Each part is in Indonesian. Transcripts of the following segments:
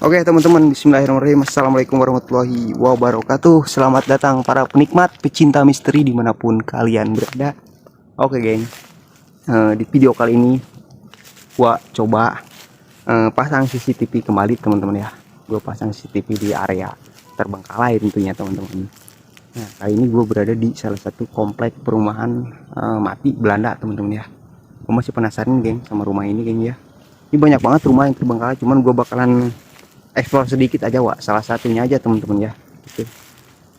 Oke teman-teman, bismillahirrahmanirrahim. Assalamualaikum warahmatullahi wabarakatuh. Selamat datang para penikmat pecinta misteri dimanapun kalian berada. Oke geng, di video kali ini gua coba pasang CCTV kembali teman-teman ya. Gua pasang CCTV di area terbengkalai tentunya teman-teman. Nah kali ini gue berada di salah satu komplek perumahan mati Belanda teman-teman ya. Gue masih penasaran geng sama rumah ini geng ya. Ini banyak banget rumah yang terbengkalai, cuman gue bakalan explore sedikit aja Wak, salah satunya aja teman-teman ya gitu.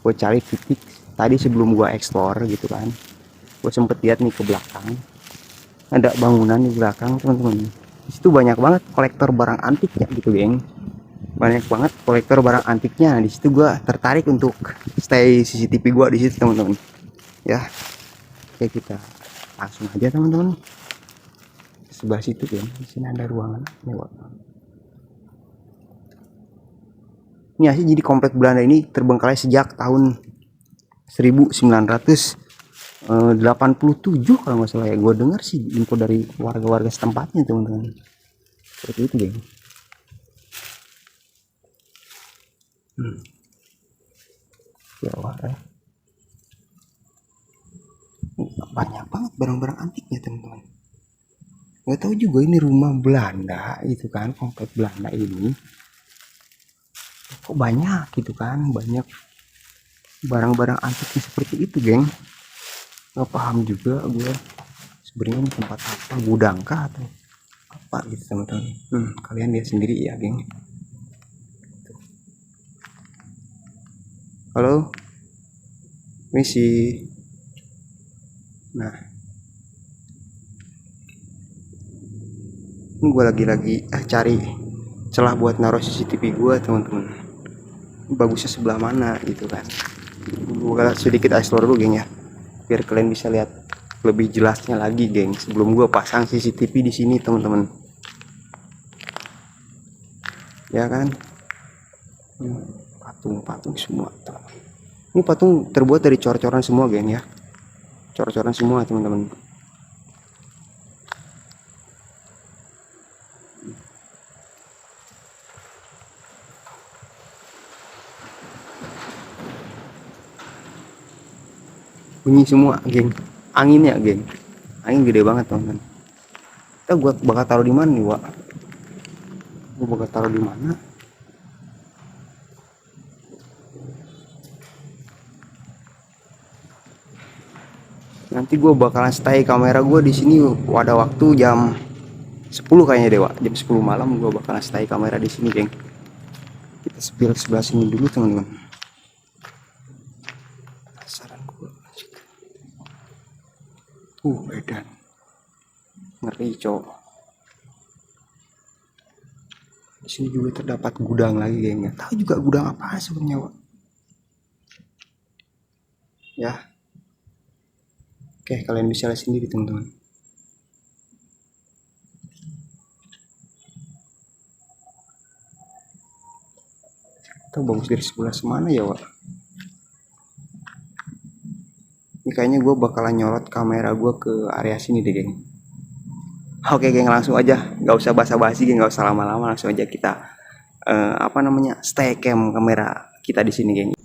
Gue cari titik tadi sebelum gue explore gitu kan, gue sempet lihat nih ke belakang ada bangunan di belakang teman-teman. Di situ banyak banget kolektor barang antik ya gitu geng, banyak banget kolektor barang antiknya. Di situ gue tertarik untuk stay CCTV gue di situ teman-teman ya. Oke kita langsung aja teman-teman, sebelah situ geng. Di sini ada ruangan nih Wak. Ini asli jadi komplek Belanda ini terbengkalai sejak tahun 1987 kalau nggak salah ya. Gue dengar sih info dari warga-warga setempatnya teman-teman. Seperti itu deh. Ya wah ya. Banyak banget barang-barang antiknya teman-teman. Nggak tahu juga ini rumah Belanda itu kan, komplek Belanda ini. Kok banyak gitu kan, banyak barang-barang antiknya seperti itu geng. Nggak paham juga gue sebenarnya ini tempat apa, gudang kah atau apa gitu teman-teman. Kalian lihat sendiri ya geng. Halo misi. Nah ini gue lagi cari celah buat naruh CCTV gue teman-teman. Bagusnya sebelah mana gitu kan. Gue sedikit explore dulu geng ya, biar kalian bisa lihat lebih jelasnya lagi geng sebelum gue pasang CCTV di sini teman-teman ya kan. Patung-patung semua tuh. Ini patung terbuat dari cor-coran semua geng ya, cor-coran semua teman-teman. Bunyi semua geng, anginnya geng, angin gede banget teman-teman. Kita gua bakal taruh di mana nih Wak? Gua bakal taruh di mana? Nanti gue bakalan stay kamera gue di sini pada waktu jam 10 kayaknya dewa, jam 10 malam gue bakalan stay kamera di sini geng. Kita spill sebelah sini dulu teman-teman. Saran gue. Edan. Ngeri cowok. Di sini juga terdapat gudang lagi geng. Nggak tahu juga gudang apa sebenarnya Wak. Ya. Oke, kalian bisa lihat sendiri teman-teman. Itu bagus dari sebelah semana ya Wak. Ini kayaknya gue bakalan nyorot kamera gue ke area sini deh geng. Oke geng, langsung aja, nggak usah basa-basi geng, nggak usah lama-lama, langsung aja kita stay cam kamera kita di sini geng.